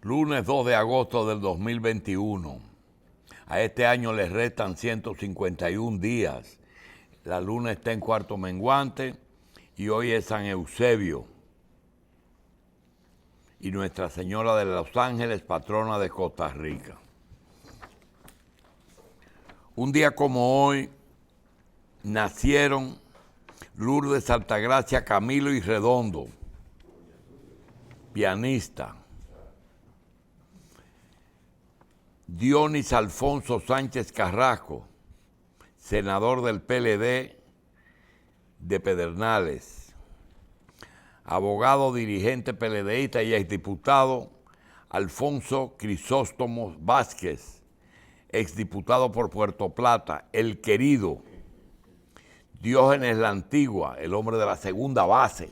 Lunes 2 de agosto del 2021. A este año le restan 151 días. La luna está en cuarto menguante y hoy es San Eusebio y Nuestra Señora de los Ángeles, patrona de Costa Rica. Un día como hoy nacieron Lourdes Altagracia Camilo y Redondo, pianista. Dionis Alfonso Sánchez Carrasco, senador del PLD de Pedernales. Abogado, dirigente PLDista y exdiputado Alfonso Crisóstomo Vázquez, exdiputado por Puerto Plata, el querido. Diógenes la Antigua, el hombre de la segunda base.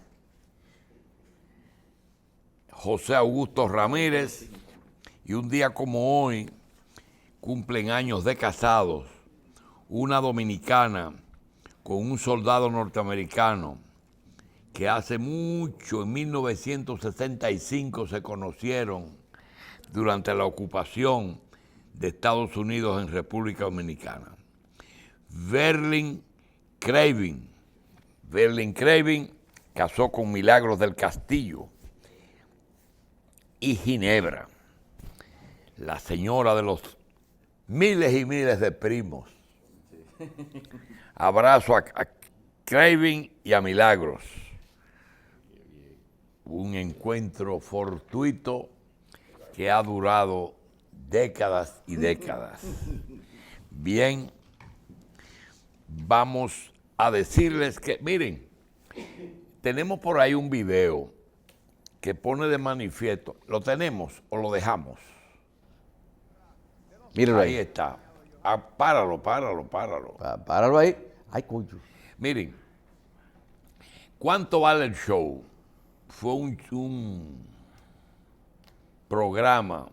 José Augusto Ramírez, y un día como hoy cumplen años de casados una dominicana con un soldado norteamericano que hace mucho, en 1965, se conocieron durante la ocupación de Estados Unidos en República Dominicana. Verlin Craven. Verlin Craven casó con Milagros del Castillo. Y Ginebra, la señora de los miles y miles de primos. Abrazo a Craven y a Milagros. Un encuentro fortuito que ha durado décadas y décadas. Bien, vamos a decirles que, miren, tenemos por ahí un video que pone de manifiesto. ¿Lo tenemos o lo dejamos? Míralo Ahí está. Ah, páralo. Páralo ahí. Ay, coño. Miren, ¿cuánto vale el show? Fue un programa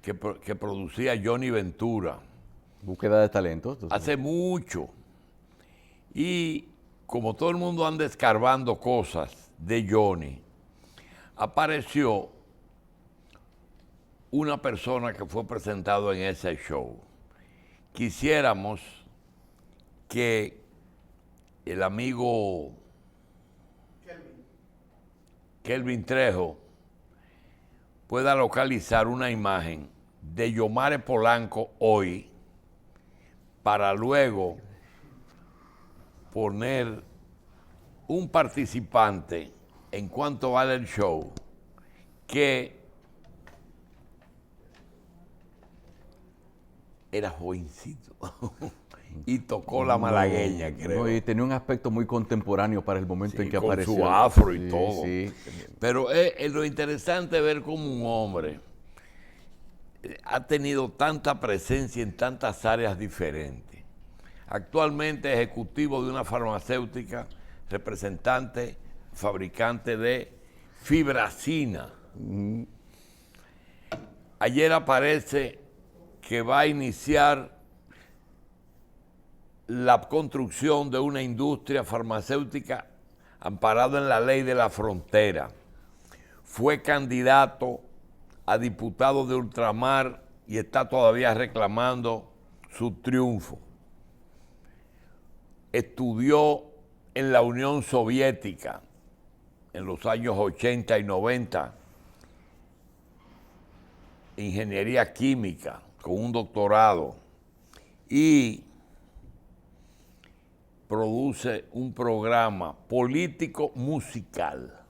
que producía Johnny Ventura. Búsqueda de talentos. Hace mucho. Y como todo el mundo anda escarbando cosas de Johnny, apareció una persona que fue presentado en ese show. Quisiéramos que el amigo Kelvin Trejo pueda localizar una imagen de Yomare Polanco hoy para luego poner un participante en cuanto vale el show que era jovencito y tocó la malagueña, creo. No, y tenía un aspecto muy contemporáneo para el momento en que con apareció. Su afro y todo. Sí. Pero lo interesante es ver cómo un hombre ha tenido tanta presencia en tantas áreas diferentes. Actualmente ejecutivo de una farmacéutica, representante, fabricante de fibracina. Ayer aparece que va a iniciar la construcción de una industria farmacéutica amparada en la ley de la frontera. Fue candidato a diputado de ultramar y está todavía reclamando su triunfo. Estudió en la Unión Soviética en los años 80 y 90, ingeniería química, con un doctorado, y produce un programa político musical,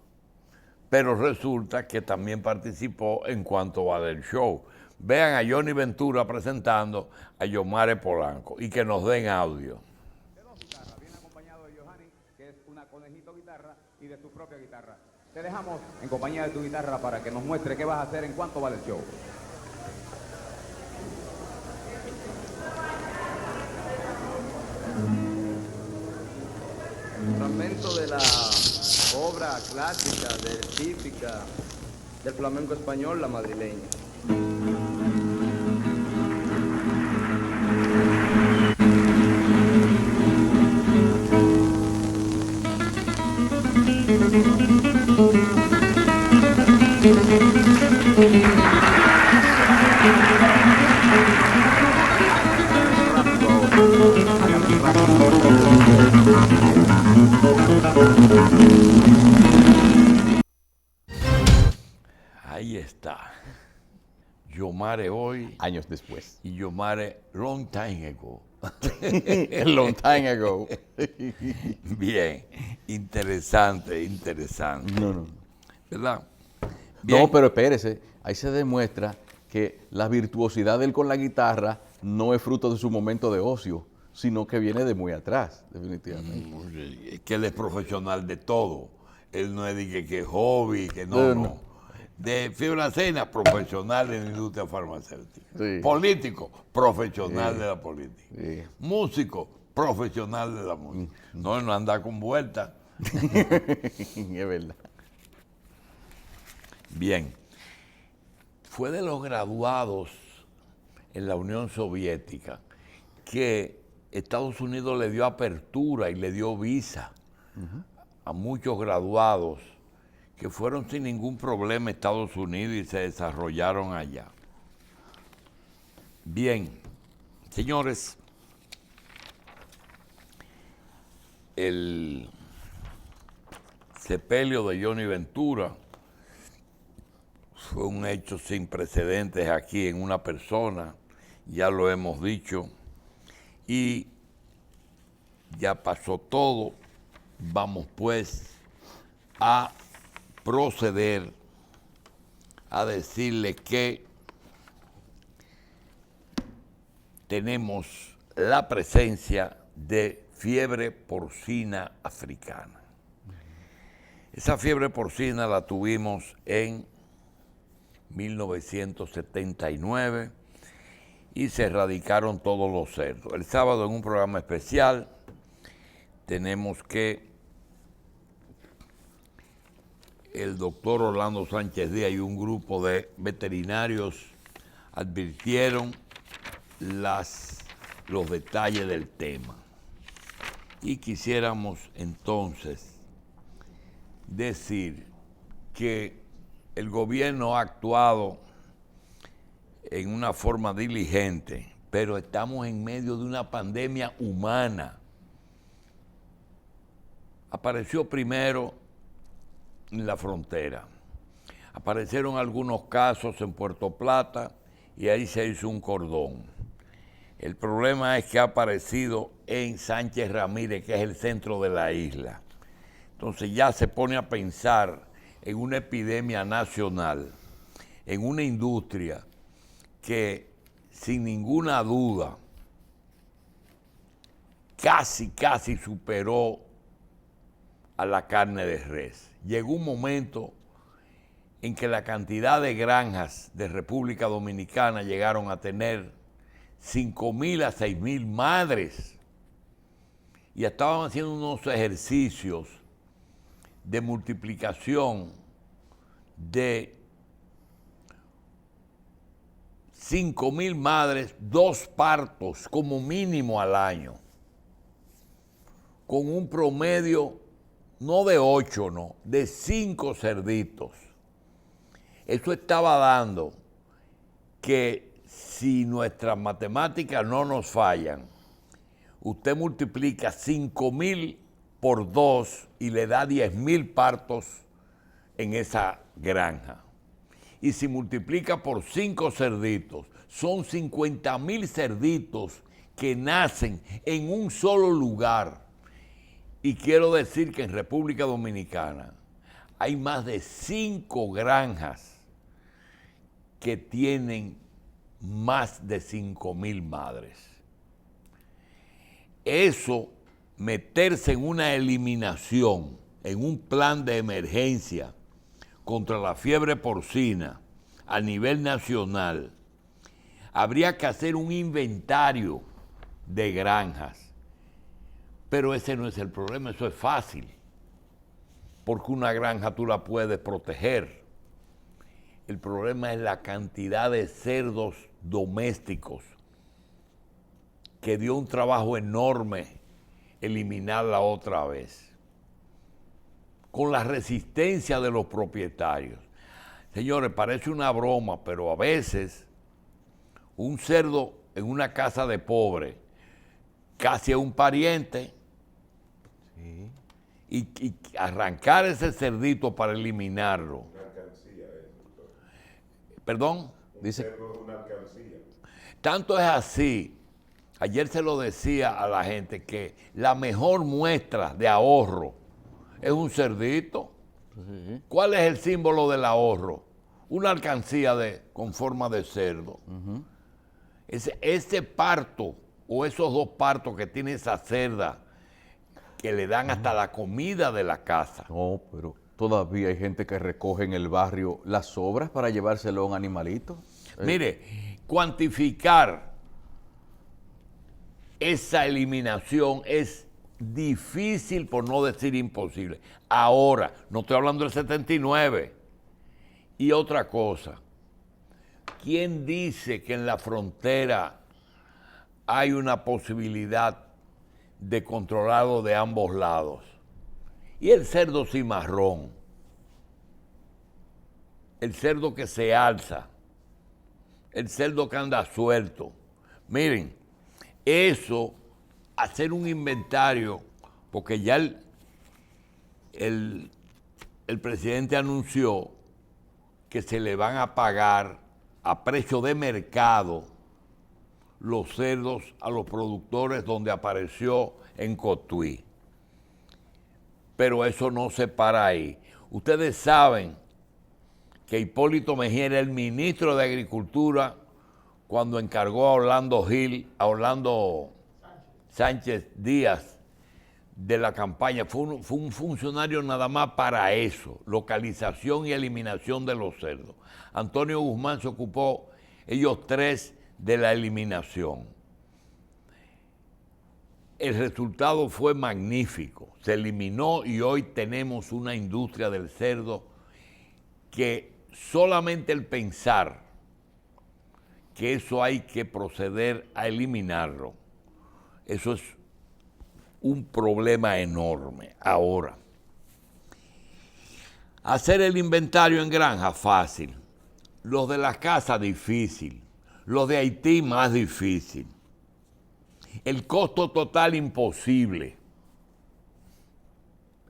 pero resulta que también participó en Cuánto Vale el Show. Vean a Johnny Ventura presentando a Yomare Polanco y que nos den audio. Viene acompañado de Johanny, que es una conejito guitarra, y de su propia guitarra. Te dejamos en compañía de tu guitarra para que nos muestre qué vas a hacer en Cuánto Vale el Show. Fragmento de la obra clásica, típica del flamenco español, La Madrileña. Thank you. Ahí está. Yomare hoy Años después. y Yomare long time ago. Long time ago. Bien, interesante. No. ¿Verdad? Bien. No, pero espérese, ahí se demuestra que la virtuosidad de él con la guitarra no es fruto de su momento de ocio, sino que viene de muy atrás, definitivamente. Es que él es profesional de todo. Él no es de que es hobby, que no. De fibracena, profesional en la industria farmacéutica. Sí. Político, profesional de la política. Sí. Músico, profesional de la música. No, él no anda con vuelta. Es verdad. Bien. Fue de los graduados en la Unión Soviética que Estados Unidos le dio apertura y le dio visa a muchos graduados que fueron sin ningún problema a Estados Unidos y se desarrollaron allá. Bien, señores, el sepelio de Johnny Ventura fue un hecho sin precedentes aquí en una persona, ya lo hemos dicho, y ya pasó todo. Vamos pues a proceder a decirle que tenemos la presencia de fiebre porcina africana. Esa fiebre porcina la tuvimos en 1979 y se erradicaron todos los cerdos. El sábado en un programa especial tenemos que el doctor Orlando Sánchez Díaz y un grupo de veterinarios advirtieron los detalles del tema. Y quisiéramos entonces decir que el gobierno ha actuado en una forma diligente, pero estamos en medio de una pandemia humana. Apareció primero en la frontera. Aparecieron algunos casos en Puerto Plata y ahí se hizo un cordón. El problema es que ha aparecido en Sánchez Ramírez, que es el centro de la isla. Entonces ya se pone a pensar en una epidemia nacional, en una industria que sin ninguna duda casi superó a la carne de res. Llegó un momento en que la cantidad de granjas de República Dominicana llegaron a tener 5,000 a 6,000 madres y estaban haciendo unos ejercicios de multiplicación de 5,000 madres, 2 partos como mínimo al año, con un promedio no de 8, no, de 5 cerditos. Eso estaba dando que si nuestras matemáticas no nos fallan, usted multiplica 5,000 por 2 y le da 10,000 partos en esa granja. Y si multiplica por 5 cerditos, son 50,000 cerditos que nacen en un solo lugar. Y quiero decir que en República Dominicana hay más de 5 granjas que tienen más de 5,000 madres. Eso, meterse en una eliminación, en un plan de emergencia contra la fiebre porcina a nivel nacional, habría que hacer un inventario de granjas. Pero ese no es el problema, eso es fácil, porque una granja tú la puedes proteger. El problema es la cantidad de cerdos domésticos, que dio un trabajo enorme eliminarla otra vez, con la resistencia de los propietarios. Señores, parece una broma, pero a veces un cerdo en una casa de pobre casi es un pariente, y arrancar ese cerdito para eliminarlo. ¿Perdón? Dice, Tanto es así, ayer se lo decía a la gente, que la mejor muestra de ahorro es un cerdito. ¿Cuál es el símbolo del ahorro? Una alcancía con forma de cerdo. Ese parto o esos dos partos que tiene esa cerda que le dan hasta la comida de la casa. no, pero todavía hay gente que recoge en el barrio las sobras para llevárselo a un animalito. Mire, cuantificar esa eliminación es difícil, por no decir imposible. Ahora, no estoy hablando del 79. Y otra cosa, ¿quién dice que en la frontera hay una posibilidad de controlarlo de ambos lados? Y el cerdo cimarrón, el cerdo que se alza, el cerdo que anda suelto. Miren, eso, hacer un inventario, porque ya el presidente anunció que se le van a pagar a precio de mercado los cerdos a los productores donde apareció en Cotuí. Pero eso no se para ahí. Ustedes saben que Hipólito Mejía era el ministro de Agricultura cuando encargó a Orlando Sánchez Díaz de la campaña. Fue un funcionario nada más para eso, localización y eliminación de los cerdos. Antonio Guzmán se ocupó, ellos tres, de la eliminación. El resultado fue magnífico, se eliminó y hoy tenemos una industria del cerdo que solamente el pensar que eso hay que proceder a eliminarlo, eso es un problema enorme. Ahora, hacer el inventario en granja, fácil. Los de las casas, difícil. Los de Haití, más difícil. El costo total, imposible.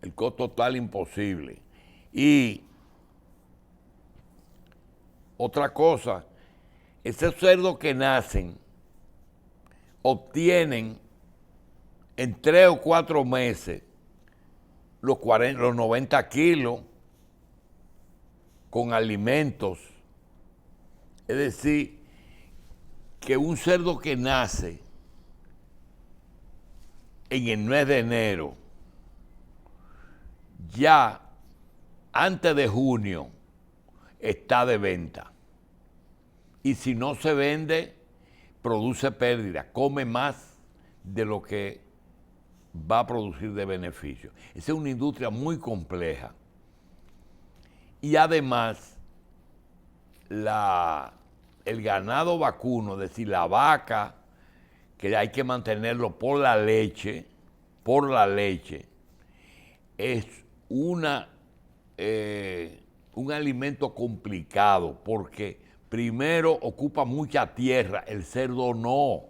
El costo total, imposible. Y otra cosa, esos cerdos que nacen obtienen en 3 o 4 meses los 90 kilos con alimentos. Es decir, que un cerdo que nace en el mes de enero, ya antes de junio está de venta. Y si no se vende, produce pérdida, come más de lo que va a producir de beneficio. Esa es una industria muy compleja. Y además, el ganado vacuno, es decir, la vaca, que hay que mantenerlo por la leche, es un alimento complicado, porque primero ocupa mucha tierra, el cerdo no.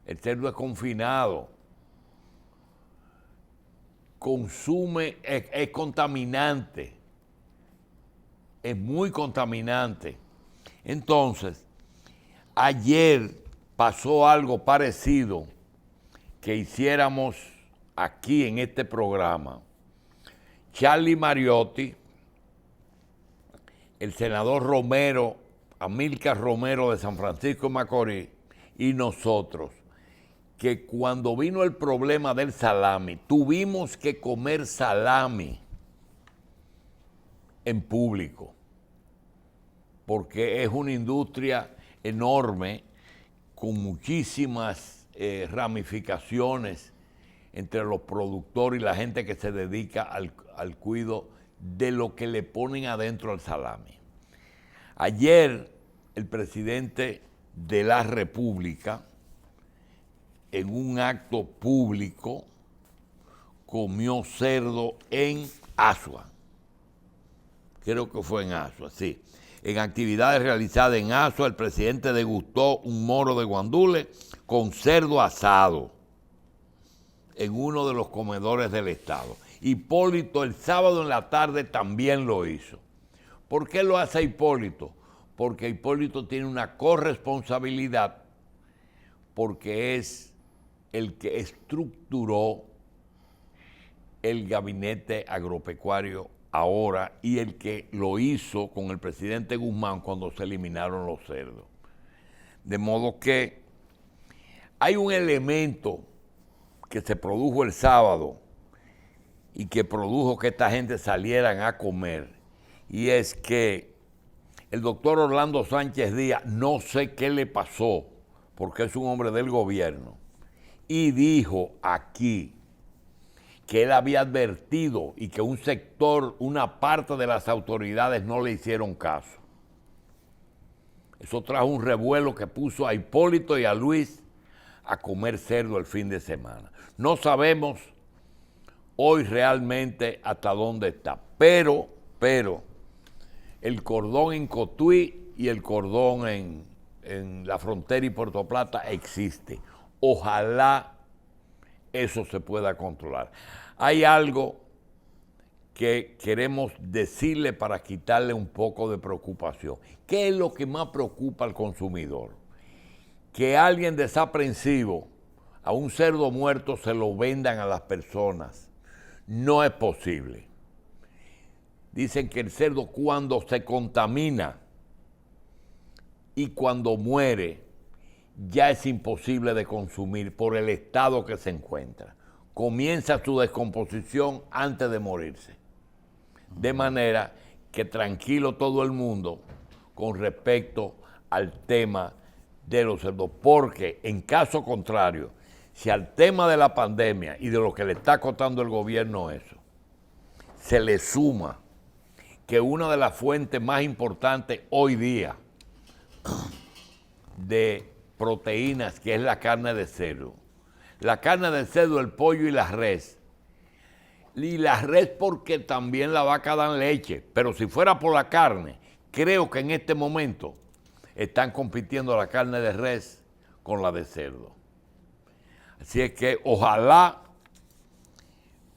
El cerdo es confinado. Consume, es contaminante. Es muy contaminante. Entonces, ayer pasó algo parecido que hiciéramos aquí en este programa. Charlie Mariotti, el senador Romero, Amílcar Romero de San Francisco de Macorís, y nosotros, que cuando vino el problema del salami, tuvimos que comer salami en público, porque es una industria enorme con muchísimas ramificaciones entre los productores y la gente que se dedica al cuidado de lo que le ponen adentro al salami. Ayer el presidente de la República, en un acto público, comió cerdo en Asua. Creo que fue en Asua, sí. En actividades realizadas en Asua, el presidente degustó un moro de guandule con cerdo asado. en uno de los comedores del Estado. Hipólito el sábado en la tarde también lo hizo. ¿Por qué lo hace Hipólito? Porque Hipólito tiene una corresponsabilidad, porque es el que estructuró el gabinete agropecuario ahora y el que lo hizo con el presidente Guzmán cuando se eliminaron los cerdos. De modo que hay un elemento que se produjo el sábado y que produjo que esta gente salieran a comer, y es que el doctor Orlando Sánchez Díaz, no sé qué le pasó, porque es un hombre del gobierno, y dijo aquí que él había advertido y que un sector, una parte de las autoridades no le hicieron caso. Eso trajo un revuelo que puso a Hipólito y a Luis a comer cerdo el fin de semana. No sabemos hoy realmente hasta dónde está, pero el cordón en Cotuí y el cordón en la frontera y Puerto Plata existe. Ojalá eso se pueda controlar. Hay algo que queremos decirle para quitarle un poco de preocupación. ¿Qué es lo que más preocupa al consumidor? Que alguien desaprensivo a un cerdo muerto se lo vendan a las personas. No es posible. Dicen que el cerdo, cuando se contamina y cuando muere, ya es imposible de consumir por el estado que se encuentra. Comienza su descomposición antes de morirse. De manera que tranquilo todo el mundo con respecto al tema de los cerdos, porque en caso contrario, si al tema de la pandemia y de lo que le está costando el gobierno eso, se le suma que una de las fuentes más importantes hoy día de proteínas, que es la carne de cerdo. La carne de cerdo, el pollo y la res. Y la res porque también la vaca dan leche, pero si fuera por la carne, creo que en este momento están compitiendo la carne de res con la de cerdo. Así es que ojalá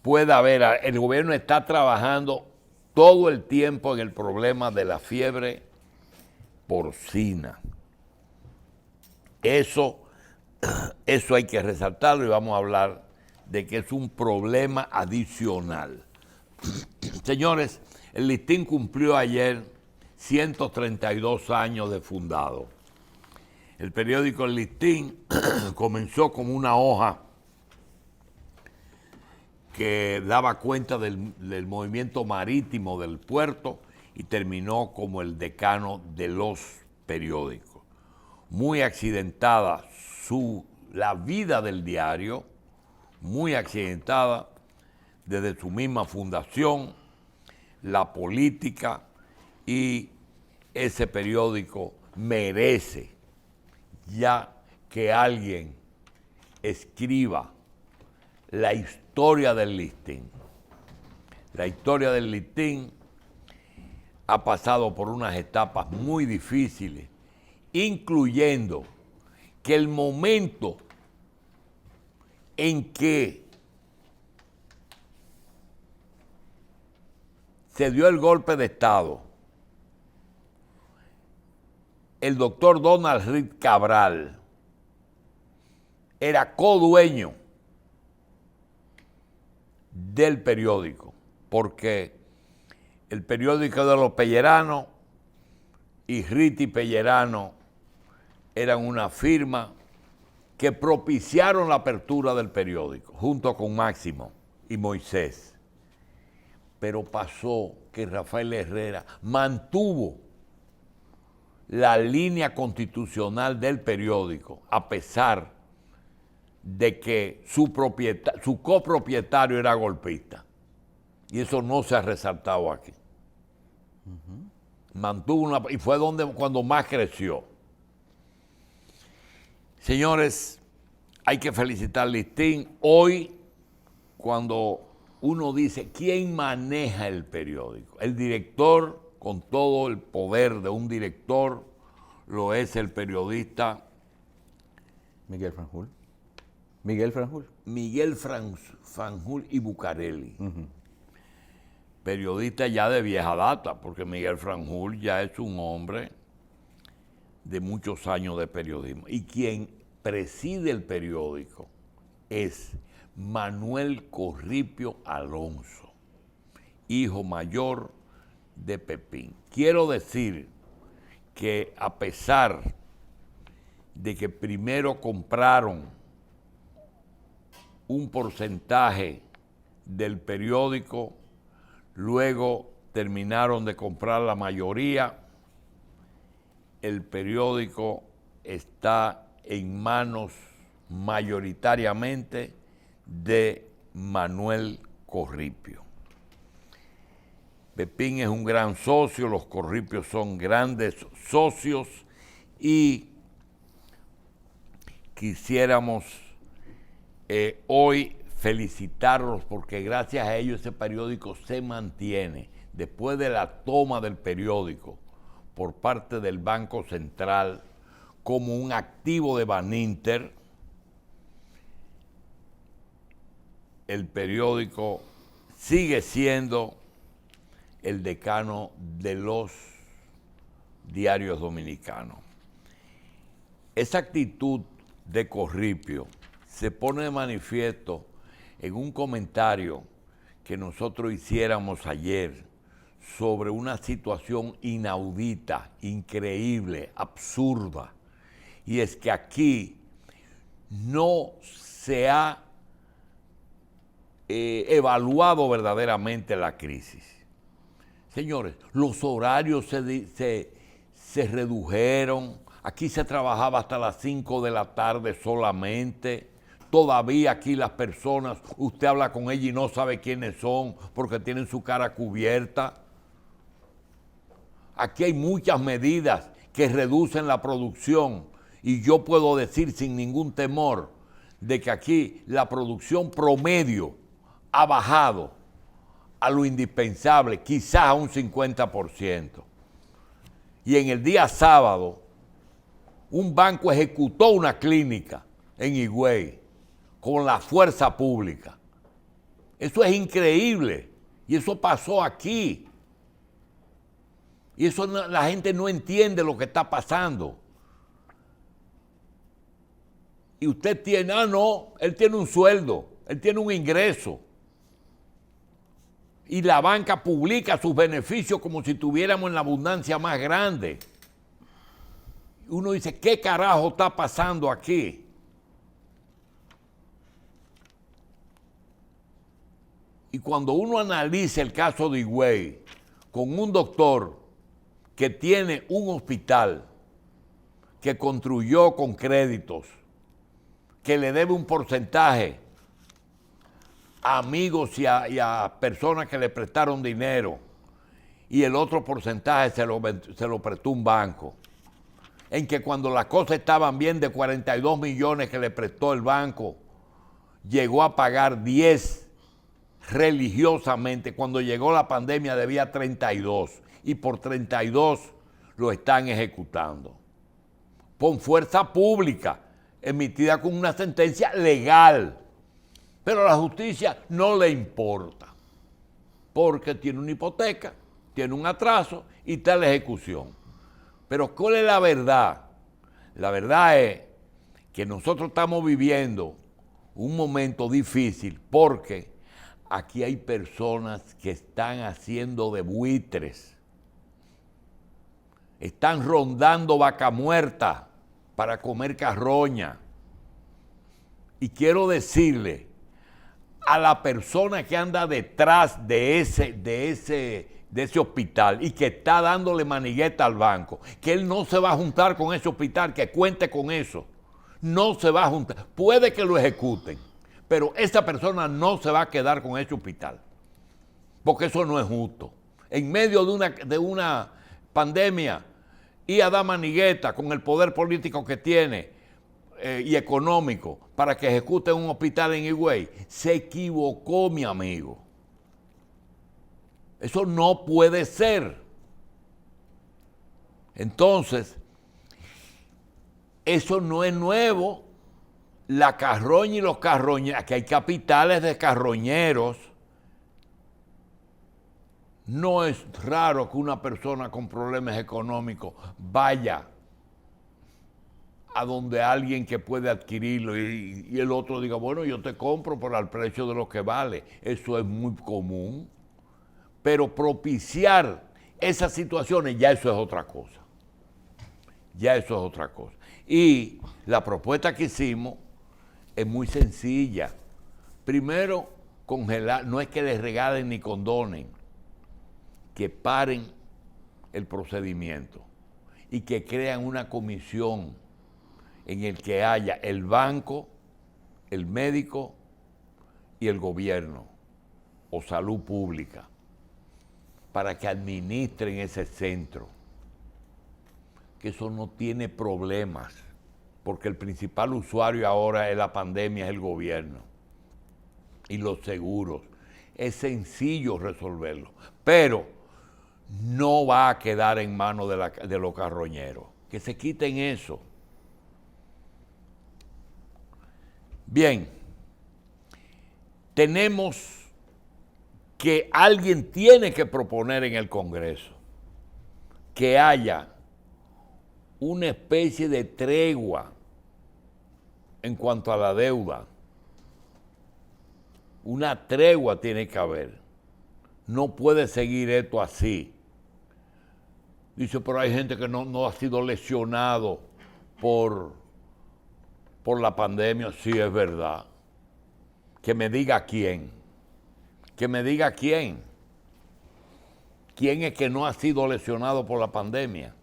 pueda haber, el gobierno está trabajando todo el tiempo en el problema de la fiebre porcina. Eso hay que resaltarlo y vamos a hablar de que es un problema adicional. Señores, el Listín cumplió ayer 132 años de fundado. El periódico El Listín comenzó como una hoja que daba cuenta del movimiento marítimo del puerto y terminó como el decano de los periódicos. Muy accidentada la vida del diario, muy accidentada desde su misma fundación, la política, y ese periódico merece ya que alguien escriba la historia del Listín. La historia del Listín ha pasado por unas etapas muy difíciles, incluyendo que el momento en que se dio el golpe de Estado, el doctor Donald Reed Cabral era codueño del periódico, porque el periódico de los Pelleranos y Riti Pellerano eran una firma que propiciaron la apertura del periódico, junto con Máximo y Moisés. Pero pasó que Rafael Herrera mantuvo la línea constitucional del periódico, a pesar de que su copropietario era golpista. Y eso no se ha resaltado aquí. Mantuvo y fue cuando más creció. Señores, hay que felicitar al Listín. Hoy, cuando uno dice, ¿quién maneja el periódico? El director, con todo el poder de un director, lo es el periodista Miguel Franjul. Miguel Franjul. Miguel Franjul y Bucareli. Periodista ya de vieja data, porque Miguel Franjul ya es un hombre de muchos años de periodismo. Y quien preside el periódico es Manuel Corripio Alonso, hijo mayor de Pepín. Quiero decir que a pesar de que primero compraron un porcentaje del periódico, luego terminaron de comprar la mayoría, el periódico está en manos mayoritariamente de Manuel Corripio. Pepín es un gran socio, los Corripios son grandes socios y quisiéramos hoy felicitarlos porque gracias a ellos ese periódico se mantiene después de la toma del periódico por parte del Banco Central como un activo de Baninter. El periódico sigue siendo el decano de los diarios dominicanos. Esa actitud de Corripio se pone de manifiesto en un comentario que nosotros hiciéramos ayer sobre una situación inaudita, increíble, absurda, y es que aquí no se ha evaluado verdaderamente la crisis. Señores, los horarios se redujeron, aquí se trabajaba hasta las 5 de la tarde solamente. Todavía aquí las personas, usted habla con ellas y no sabe quiénes son porque tienen su cara cubierta. Aquí hay muchas medidas que reducen la producción y yo puedo decir sin ningún temor de que aquí la producción promedio ha bajado a lo indispensable, quizás a un 50%. Y en el día sábado, un banco ejecutó una clínica en Higüey con la fuerza pública. Eso es increíble. Y eso pasó aquí. Y eso la gente no entiende lo que está pasando. Y usted tiene, no, él tiene un sueldo, él tiene un ingreso. Y la banca publica sus beneficios como si tuviéramos en la abundancia más grande. Uno dice, ¿qué carajo está pasando aquí? Y cuando uno analiza el caso de Higüey con un doctor que tiene un hospital que construyó con créditos, que le debe un porcentaje a amigos y a personas que le prestaron dinero, y el otro porcentaje se lo prestó un banco, en que cuando las cosas estaban bien de 42 millones que le prestó el banco, llegó a pagar 10 religiosamente. Cuando llegó la pandemia debía 32 y por 32 lo están ejecutando. Con fuerza pública, emitida con una sentencia legal. Pero a la justicia no le importa, porque tiene una hipoteca, tiene un atraso y está la ejecución. Pero ¿cuál es la verdad? La verdad es que nosotros estamos viviendo un momento difícil porque aquí hay personas que están haciendo de buitres, están rondando vaca muerta para comer carroña. Y quiero decirle a la persona que anda detrás de ese hospital y que está dándole manigueta al banco, que él no se va a juntar con ese hospital, que cuente con eso. No se va a juntar. Puede que lo ejecuten, pero esa persona no se va a quedar con ese hospital, porque eso no es justo. En medio de una pandemia, y a dar manigueta con el poder político que tiene y económico para que ejecuten un hospital en Higüey, se equivocó, mi amigo. Eso no puede ser. Entonces, eso no es nuevo. la carroña y los carroñeros, que hay capitales de carroñeros. No es raro que una persona con problemas económicos vaya a donde alguien que puede adquirirlo y el otro diga, bueno, yo te compro por el precio de lo que vale. Eso es muy común. Pero propiciar esas situaciones, ya eso es otra cosa. Ya eso es otra cosa. Y la propuesta que hicimos es muy sencilla. Primero, congelar, no es que les regalen ni condonen, que paren el procedimiento y que crean una comisión en el que haya el banco, el médico y el gobierno o salud pública para que administren ese centro, que eso no tiene problemas, porque el principal usuario ahora de la pandemia es el gobierno y los seguros. Es sencillo resolverlo, pero no va a quedar en manos de los carroñeros. Que se quiten eso. Bien, tenemos que alguien tiene que proponer en el Congreso que haya una especie de tregua en cuanto a la deuda. Una tregua tiene que haber. No puede seguir esto así. Dice, pero hay gente que no ha sido lesionado por la pandemia. Sí, es verdad. Que me diga quién. Que me diga quién. ¿Quién es que no ha sido lesionado por la pandemia?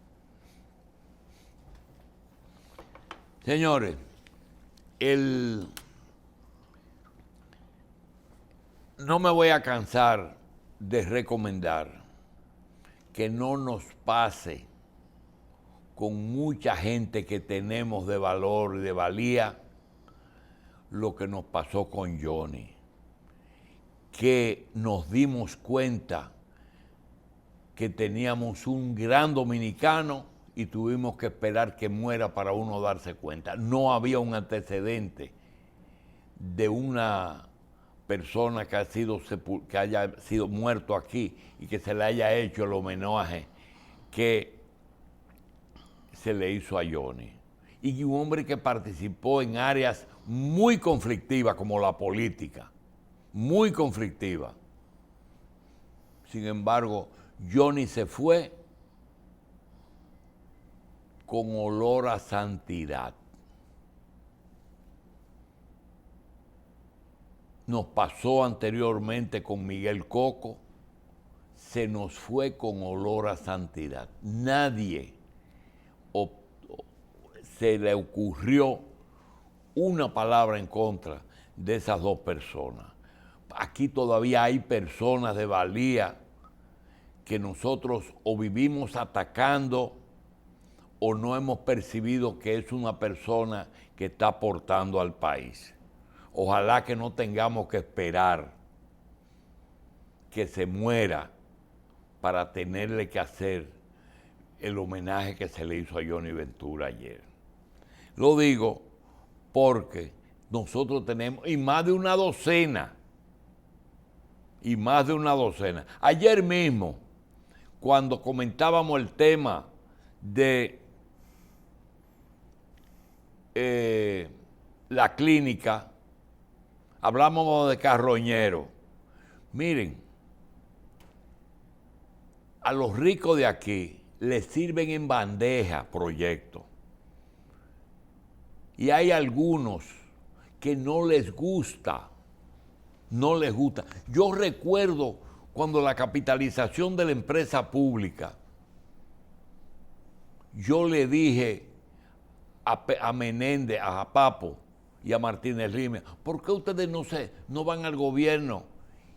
Señores, no me voy a cansar de recomendar que no nos pase con mucha gente que tenemos de valor y de valía lo que nos pasó con Johnny, que nos dimos cuenta que teníamos un gran dominicano y tuvimos que esperar que muera para uno darse cuenta. No había un antecedente de una persona que haya sido muerto aquí y que se le haya hecho el homenaje que se le hizo a Johnny. Y un hombre que participó en áreas muy conflictivas como la política, muy conflictiva. Sin embargo, Johnny se fue con olor a santidad. Nos pasó anteriormente con Miguel Coco, se nos fue con olor a santidad. Nadie se le ocurrió una palabra en contra de esas dos personas. Aquí todavía hay personas de valía que nosotros o vivimos atacando o no hemos percibido que es una persona que está aportando al país. Ojalá que no tengamos que esperar que se muera para tenerle que hacer el homenaje que se le hizo a Johnny Ventura ayer. Lo digo porque nosotros tenemos, y más de una docena. Ayer mismo, cuando comentábamos el tema de la clínica, hablamos de carroñero. Miren, a los ricos de aquí les sirven en bandeja proyectos. Y hay algunos que no les gusta. Yo recuerdo cuando la capitalización de la empresa pública, yo le dije a Menéndez, a Papo y a Martínez Lima, ¿por qué ustedes no van al gobierno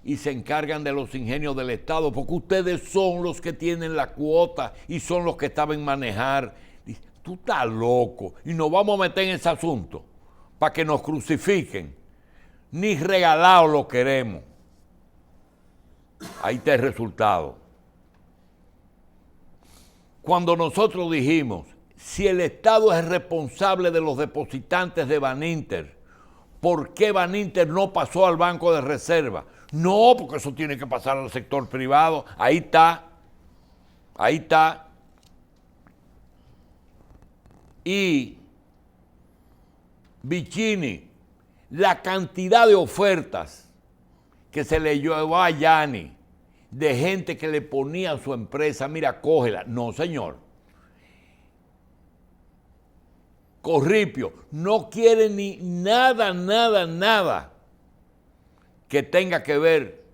y se encargan de los ingenios del Estado? Porque ustedes son los que tienen la cuota y son los que saben manejar. Dice, tú estás loco y nos vamos a meter en ese asunto para que nos crucifiquen. Ni regalado lo queremos. Ahí está el resultado. Cuando nosotros dijimos, si el Estado es responsable de los depositantes de Baninter, ¿por qué Baninter no pasó al Banco de Reserva? No, porque eso tiene que pasar al sector privado. Ahí está. Ahí está. Y Vicini, la cantidad de ofertas que se le llevó a Yanni, de gente que le ponía a su empresa, mira, cógela. No, señor. Corripio no quiere ni nada que tenga que ver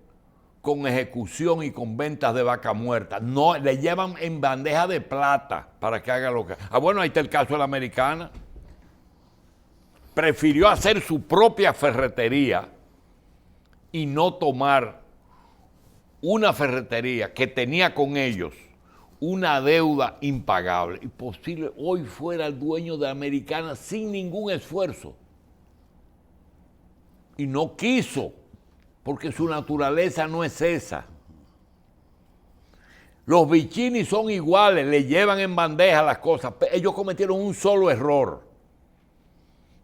con ejecución y con ventas de vaca muerta. No, le llevan en bandeja de plata para que haga lo que... bueno, ahí está el caso de la Americana. Prefirió hacer su propia ferretería y no tomar una ferretería que tenía con ellos una deuda impagable. Y posible hoy fuera el dueño de Americana sin ningún esfuerzo. Y no quiso, porque su naturaleza no es esa. Los Vicini son iguales, le llevan en bandeja las cosas. Ellos cometieron un solo error,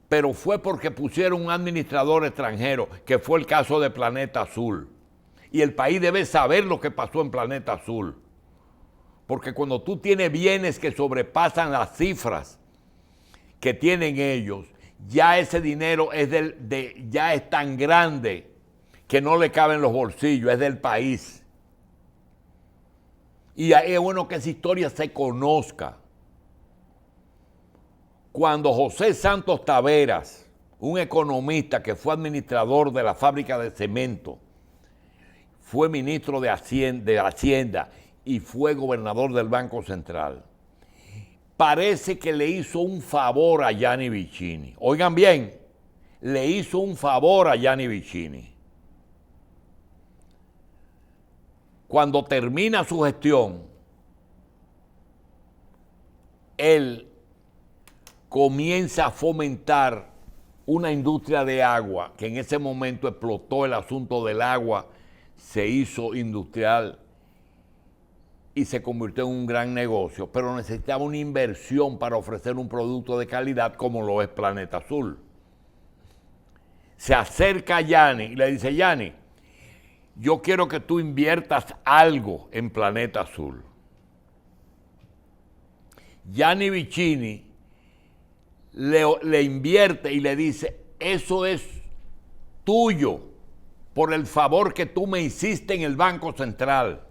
pero fue porque pusieron un administrador extranjero, que fue el caso de Planeta Azul. Y el país debe saber lo que pasó en Planeta Azul. Porque cuando tú tienes bienes que sobrepasan las cifras que tienen ellos, ya ese dinero ya es tan grande que no le cabe en los bolsillos, es del país. Y es bueno que esa historia se conozca. Cuando José Santos Taveras, un economista que fue administrador de la fábrica de cemento, fue ministro de Hacienda y fue gobernador del Banco Central, parece que le hizo un favor a Gianni Vicini. Oigan bien, le hizo un favor a Gianni Vicini. Cuando termina su gestión, él comienza a fomentar una industria de agua, que en ese momento explotó el asunto del agua, se hizo industrial y se convirtió en un gran negocio, pero necesitaba una inversión para ofrecer un producto de calidad como lo es Planeta Azul. Se acerca a Gianni y le dice: Gianni, yo quiero que tú inviertas algo en Planeta Azul. Gianni Vicini le invierte y le dice: eso es tuyo por el favor que tú me hiciste en el Banco Central.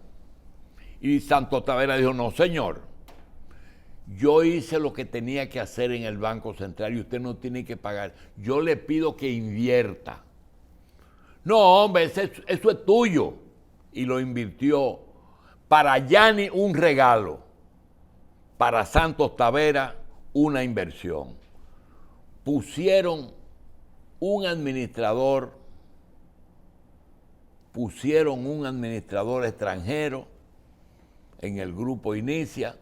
Y Santos Taveras dijo: no, señor, yo hice lo que tenía que hacer en el Banco Central y usted no tiene que pagar. Yo le pido que invierta. No, hombre, eso es tuyo. Y lo invirtió. Para Gianni un regalo, para Santos Taveras una inversión. Pusieron un administrador extranjero en el grupo Inicia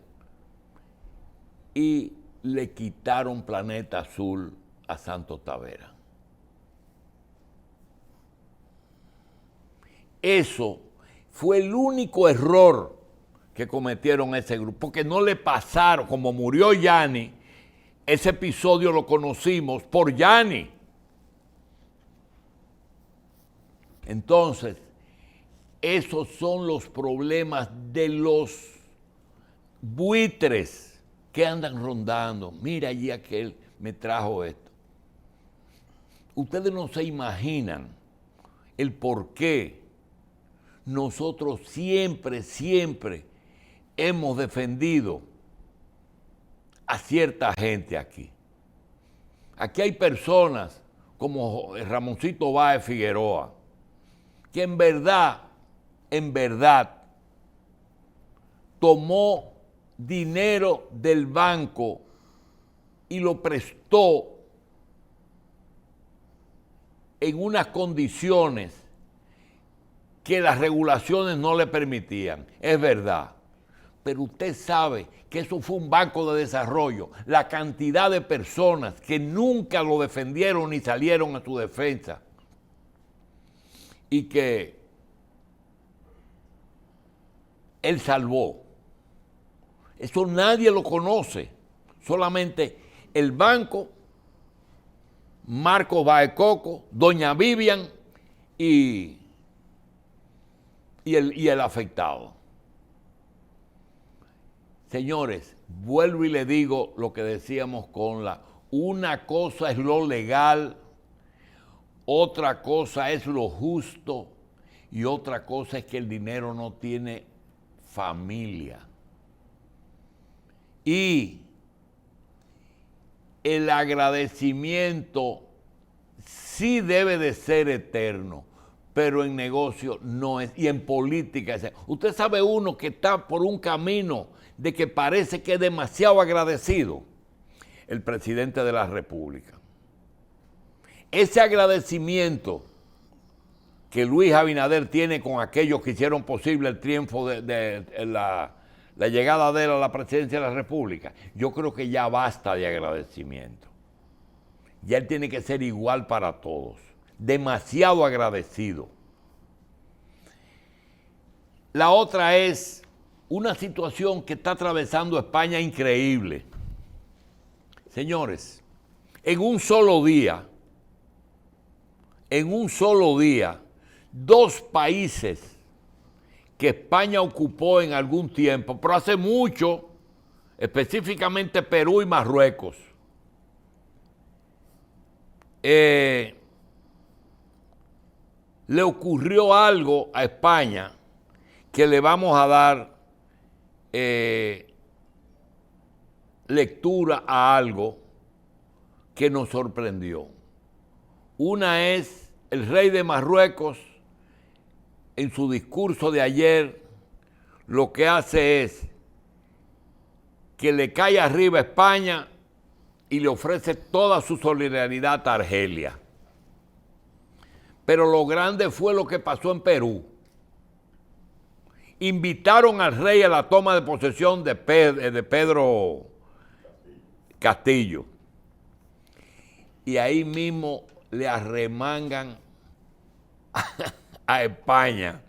y le quitaron Planeta Azul a Santos Taveras. Eso fue el único error que cometieron ese grupo, porque no le pasaron, como murió Gianni, ese episodio lo conocimos por Gianni. Entonces, esos son los problemas de los buitres que andan rondando. Mira allí aquel me trajo esto. Ustedes no se imaginan el por qué nosotros siempre hemos defendido a cierta gente aquí. Aquí hay personas como Ramoncito Báez Figueroa, que en verdad, tomó dinero del banco y lo prestó en unas condiciones que las regulaciones no le permitían. Es verdad. Pero usted sabe que eso fue un banco de desarrollo. La cantidad de personas que nunca lo defendieron ni salieron a su defensa y que él salvó. Eso nadie lo conoce. Solamente el banco Marcos Baecoco, doña Vivian y el afectado. Señores, vuelvo y le digo lo que decíamos una cosa es lo legal, otra cosa es lo justo y otra cosa es que el dinero no tiene familia. Y el agradecimiento sí debe de ser eterno, pero en negocio no es, y en política es. Usted sabe uno que está por un camino de que parece que es demasiado agradecido, el presidente de la República. Ese agradecimiento que Luis Abinader tiene con aquellos que hicieron posible el triunfo de la llegada de él a la presidencia de la República, yo creo que ya basta de agradecimiento. Ya él tiene que ser igual para todos, demasiado agradecido. La otra es una situación que está atravesando España increíble. Señores, en un solo día, dos países que España ocupó en algún tiempo, pero hace mucho, específicamente Perú y Marruecos, le ocurrió algo a España que le vamos a dar lectura a algo que nos sorprendió. Una es el rey de Marruecos, en su discurso de ayer, lo que hace es que le cae arriba a España y le ofrece toda su solidaridad a Argelia. Pero lo grande fue lo que pasó en Perú. Invitaron al rey a la toma de posesión de Pedro Castillo. Y ahí mismo le arremangan a España.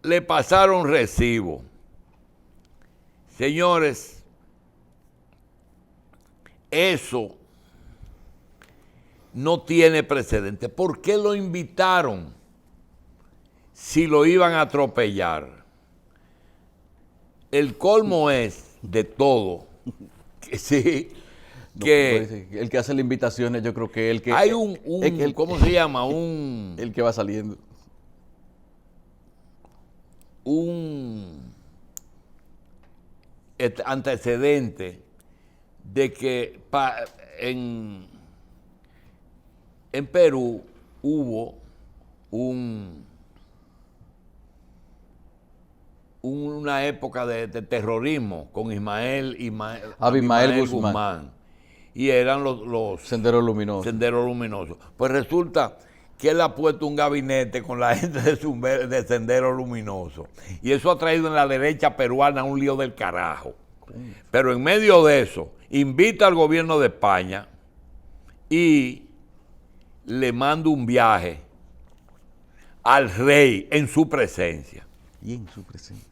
Le pasaron recibo. Señores, eso no tiene precedente. ¿Por qué lo invitaron si lo iban a atropellar? El colmo es de todo que sí, que el que hace las invitaciones, yo creo que el que hay ¿cómo se llama? El que va saliendo. Un antecedente de que en Perú hubo una época de terrorismo con Abimael Guzmán. Y eran los Senderos Luminosos. Pues resulta que él ha puesto un gabinete con la gente de Sendero Luminoso. Y eso ha traído en la derecha peruana un lío del carajo. Pero en medio de eso, invita al gobierno de España y le manda un viaje al rey en su presencia. Y en su presencia.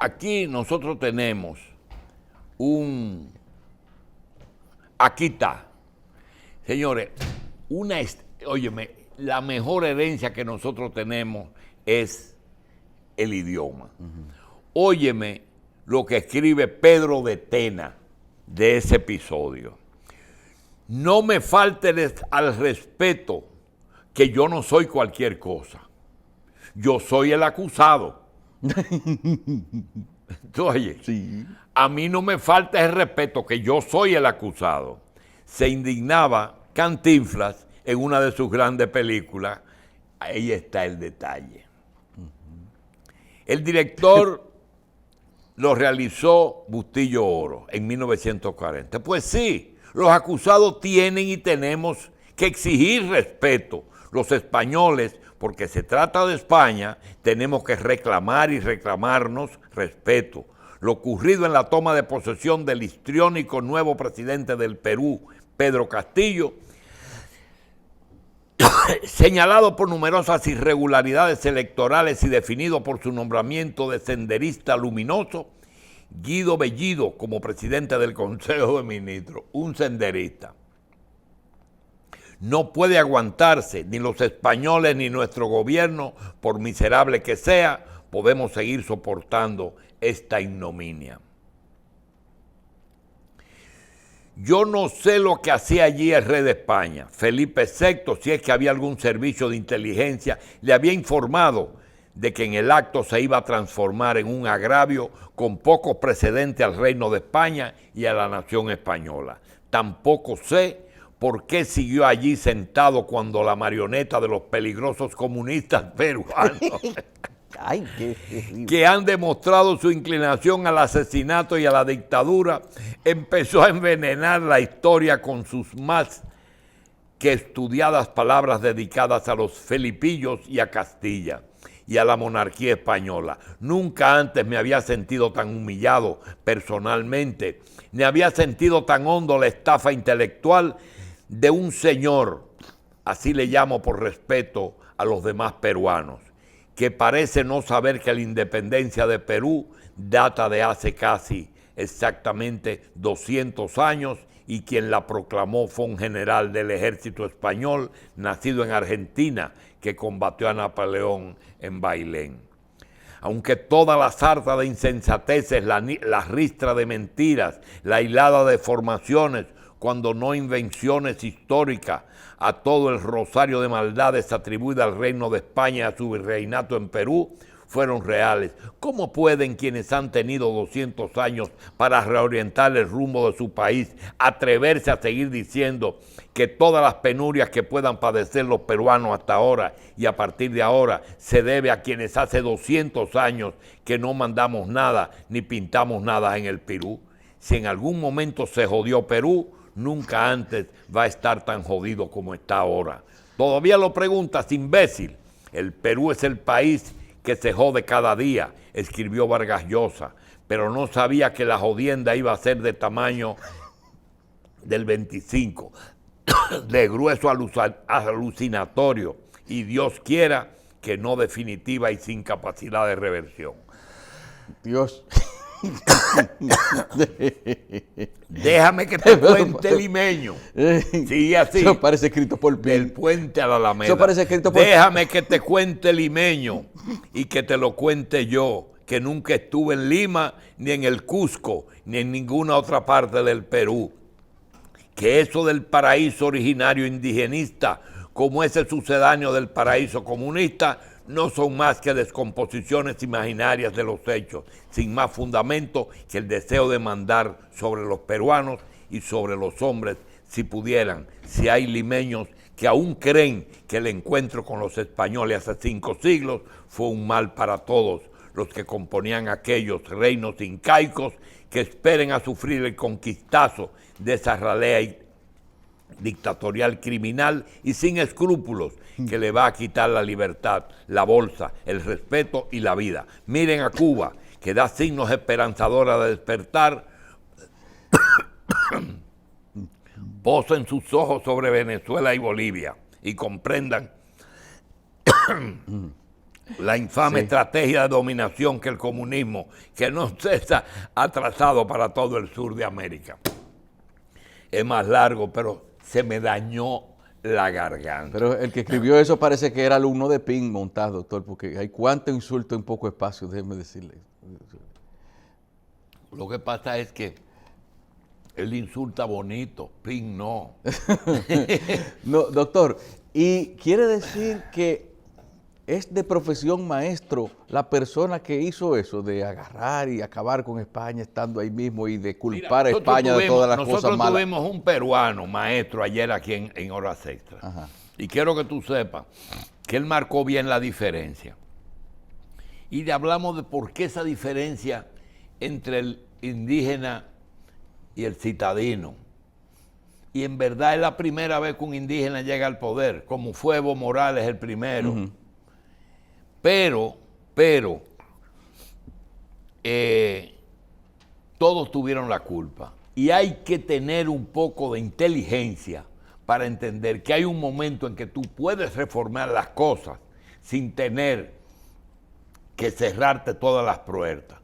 Aquí nosotros tenemos aquí está. Señores, óyeme, la mejor herencia que nosotros tenemos es el idioma. Óyeme lo que escribe Pedro de Tena de ese episodio. No me faltes al respeto, que yo no soy cualquier cosa. Yo soy el acusado. Oye, Sí. a mí no me falta el respeto, que yo soy el acusado. Se indignaba Cantinflas en una de sus grandes películas. Ahí está el detalle. El director lo realizó Bustillo Oro en 1940. Pues sí, los acusados tienen y tenemos que exigir respeto. Los españoles, porque se trata de España, tenemos que reclamar y reclamarnos respeto. Lo ocurrido en la toma de posesión del histriónico nuevo presidente del Perú, Pedro Castillo, señalado por numerosas irregularidades electorales y definido por su nombramiento de senderista luminoso, Guido Bellido como presidente del Consejo de Ministros, un senderista. No puede aguantarse, ni los españoles ni nuestro gobierno, por miserable que sea, podemos seguir soportando esta ignominia. Yo no sé lo que hacía allí el rey de España. Felipe VI, si es que había algún servicio de inteligencia, le había informado de que en el acto se iba a transformar en un agravio con pocos precedentes al reino de España y a la nación española. Tampoco sé por qué siguió allí sentado cuando la marioneta de los peligrosos comunistas peruanos Ay, qué terrible. que han demostrado su inclinación al asesinato y a la dictadura, empezó a envenenar la historia con sus más que estudiadas palabras dedicadas a los felipillos y a Castilla y a la monarquía española. Nunca antes me había sentido tan humillado personalmente, ni había sentido tan hondo la estafa intelectual de un señor, así le llamo por respeto a los demás peruanos, que parece no saber que la independencia de Perú data de hace casi exactamente 200 años y quien la proclamó fue un general del ejército español nacido en Argentina que combatió a Napoleón en Bailén. Aunque toda la sarta de insensateces, la ristra de mentiras, la hilada de formaciones, cuando no invenciones históricas, a todo el rosario de maldades atribuidas al reino de España y a su virreinato en Perú, fueron reales. ¿Cómo pueden quienes han tenido 200 años para reorientar el rumbo de su país atreverse a seguir diciendo que todas las penurias que puedan padecer los peruanos hasta ahora y a partir de ahora se debe a quienes hace 200 años que no mandamos nada ni pintamos nada en el Perú? Si en algún momento se jodió Perú, nunca antes va a estar tan jodido como está ahora. Todavía lo preguntas, imbécil. El Perú es el país que se jode cada día, escribió Vargas Llosa, pero no sabía que la jodienda iba a ser de tamaño del 25, de grueso alucinatorio, y Dios quiera que no definitiva y sin capacidad de reversión. Dios. Déjame que te cuente limeño. Sigue así. Eso parece escrito por Del Pin. puente a la Alameda. Eso parece escrito por... Déjame que te cuente limeño y que te lo cuente yo, que nunca estuve en Lima, ni en el Cusco, ni en ninguna otra parte del Perú. Que eso del paraíso originario indigenista, como ese sucedáneo del paraíso comunista, no son más que descomposiciones imaginarias de los hechos, sin más fundamento que el deseo de mandar sobre los peruanos y sobre los hombres, si pudieran, si hay limeños que aún creen que el encuentro con los españoles hace 5 siglos fue un mal para todos los que componían aquellos reinos incaicos que esperen a sufrir el conquistazo de esa ralea dictatorial criminal y sin escrúpulos que le va a quitar la libertad, la bolsa, el respeto y la vida. Miren a Cuba, que da signos esperanzadores de despertar. Posen sus ojos sobre Venezuela y Bolivia y comprendan la infame estrategia de dominación que el comunismo, que no cesa, ha trazado para todo el sur de América. Es más largo, pero se me dañó la garganta. Pero el que escribió eso parece que era alumno de Pin montado, doctor, porque hay cuánto insulto en poco espacio, déjeme decirle. Lo que pasa es que él insulta bonito, Pin no. No, doctor, y quiere decir que es de profesión maestro la persona que hizo eso, de agarrar y acabar con España estando ahí mismo y de culpar a España de todas las cosas malas. Nosotros tuvimos un peruano maestro ayer aquí en Horas Extras. Ajá. Y quiero que tú sepas que él marcó bien la diferencia. Y hablamos de por qué esa diferencia entre el indígena y el citadino. Y en verdad es la primera vez que un indígena llega al poder, como fue Evo Morales el primero. Pero, todos tuvieron la culpa. Y hay que tener un poco de inteligencia para entender que hay un momento en que tú puedes reformar las cosas sin tener que cerrarte todas las puertas.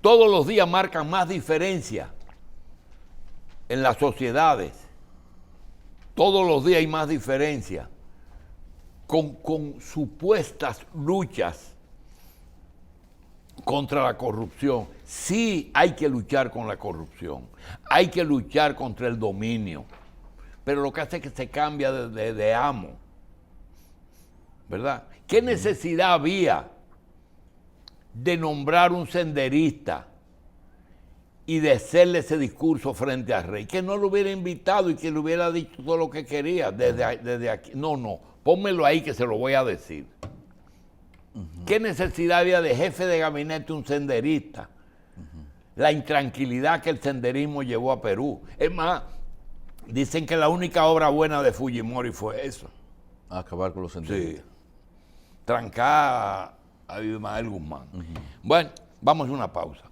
todos los días marcan más diferencia en las sociedades. Todos los días hay más diferencia con supuestas luchas contra la corrupción. Sí hay que luchar con la corrupción, hay que luchar contra el dominio, pero lo que hace es que se cambia de amo, ¿verdad? ¿Qué necesidad había de nombrar un senderista y de hacerle ese discurso frente al rey? Que no lo hubiera invitado y que le hubiera dicho todo lo que quería desde aquí. No, pónmelo ahí que se lo voy a decir. ¿Qué necesidad había de jefe de gabinete un senderista? La intranquilidad que el senderismo llevó a Perú. Es más, dicen que la única obra buena de Fujimori fue eso. Acabar con los senderistas. Sí. Trancar a Ismael Guzmán. Bueno, vamos a una pausa.